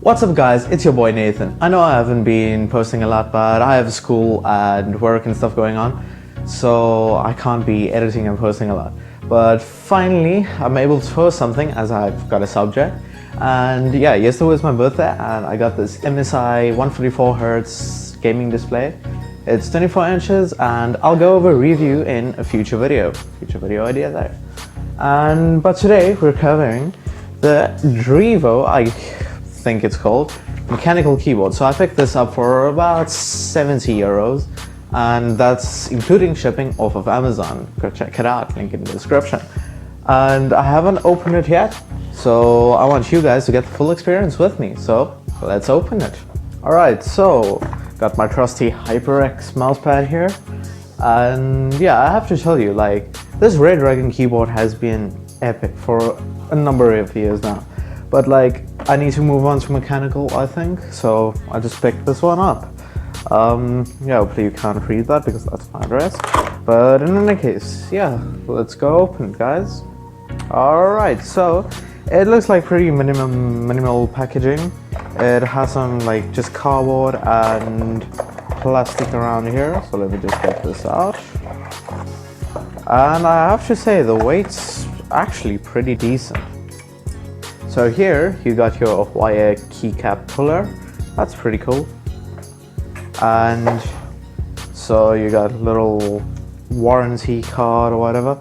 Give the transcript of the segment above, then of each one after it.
What's up guys, it's your boy Nathan. I know I haven't been posting a lot, but I have school and work and stuff going on, so I can't be editing and posting a lot. But finally, I'm able to post something as I've got a subject. And yeah, yesterday was my birthday and I got this MSI 144Hz gaming display. It's 24 inches and I'll go over a review in a future video idea there. But today we're covering the Drevo, I think it's called, mechanical keyboard. So I picked this up for about 70 euros and that's including shipping off of Amazon. Go check it out, link in the description. And I haven't opened it yet, so I want you guys to get the full experience with me. So let's open it. Alright, so got my trusty HyperX mousepad here. And yeah, I have to tell you, like, this Red Dragon keyboard has been epic for a number of years now. But like, I need to move on to mechanical, I think, so I just picked this one up. Yeah, hopefully you can't read that because that's my address. But in any case, yeah, let's go open it, guys. Alright, so it looks like pretty minimal packaging. It has some like just cardboard and plastic around here, so let me just get this out. And I have to say the weight's actually pretty decent. So here you got your wire keycap puller, that's pretty cool. And so you got a little warranty card or whatever,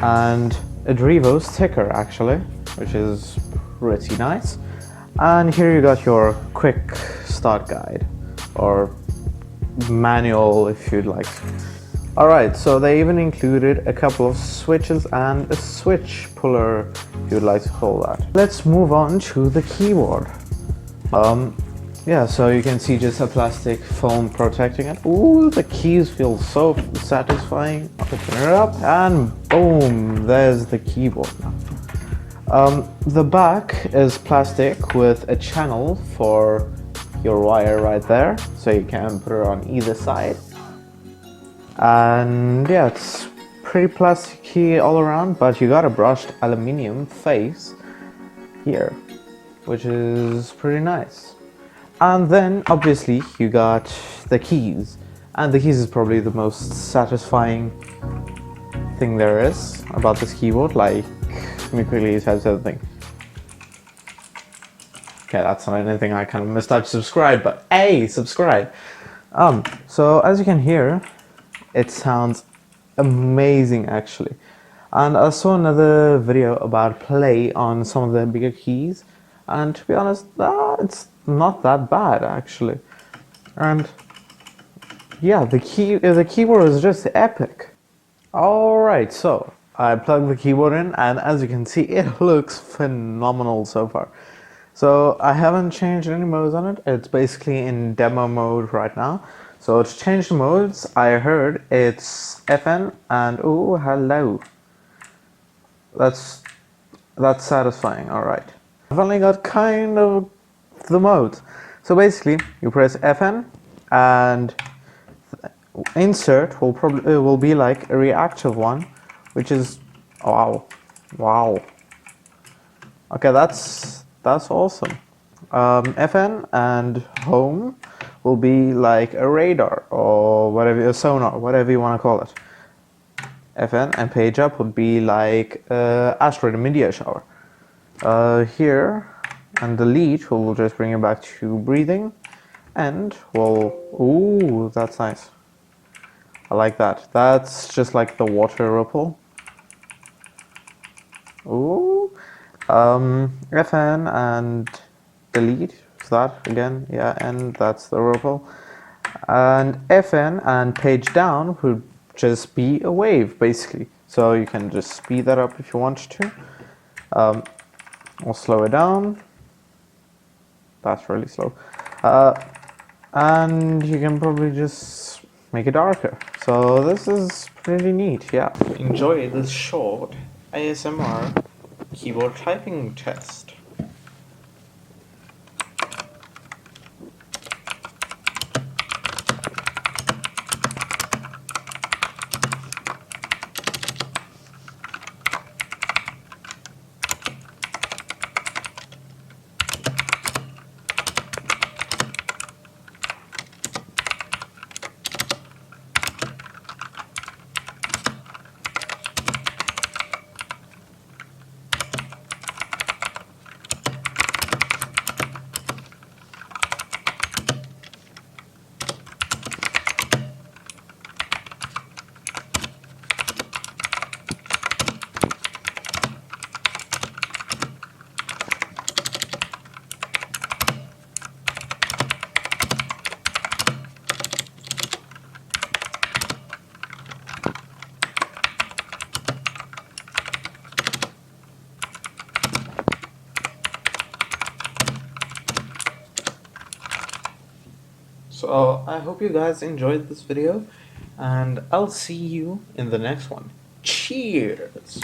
and a Drevo sticker actually, which is pretty nice. And here you got your quick start guide, or manual if you'd like. Alright, so they even included a couple of switches and a switch puller, if you'd like to call that. Let's move on to the keyboard. Yeah, so you can see just a plastic foam protecting it. Ooh, the keys feel so satisfying. Open it up and boom, there's the keyboard now. The back is plastic with a channel for your wire right there, so you can put it on either side. And yeah, it's pretty plasticky all around, but you got a brushed aluminium face here, which is pretty nice. And then obviously you got the keys, and the keys is probably the most satisfying thing there is about this keyboard. Like, let me quickly type something. Okay, that's not anything I kind of mistyped subscribe, but hey, subscribe. So as you can hear, it sounds amazing actually. And I saw another video about play on some of the bigger keys, and to be honest, it's not that bad actually. And yeah, the keyboard is just epic. Alright, so I plugged the keyboard in, and as you can see, it looks phenomenal so far. So I haven't changed any modes on it. It's basically in demo mode right now. So to change the modes, I heard it's FN and oh, hello. That's satisfying. Alright, I've only got kind of the modes. So basically you press FN and insert will be like a reactive one, which is wow. Okay, that's awesome. FN and home will be like a radar or whatever, a sonar, whatever you want to call it. FN and page up would be like asteroid and meteor shower. Here and delete will just bring you back to breathing, and ooh, that's nice. I like that. That's just like the water ripple. Ooh. FN and delete, is that again? Yeah, and that's the ripple. And FN and page down would just be a wave basically. So you can just speed that up if you want to. Or slow it down. That's really slow. And you can probably just make it darker. So this is pretty neat, yeah. Enjoy this short ASMR keyboard typing test. So I hope you guys enjoyed this video, and I'll see you in the next one. Cheers!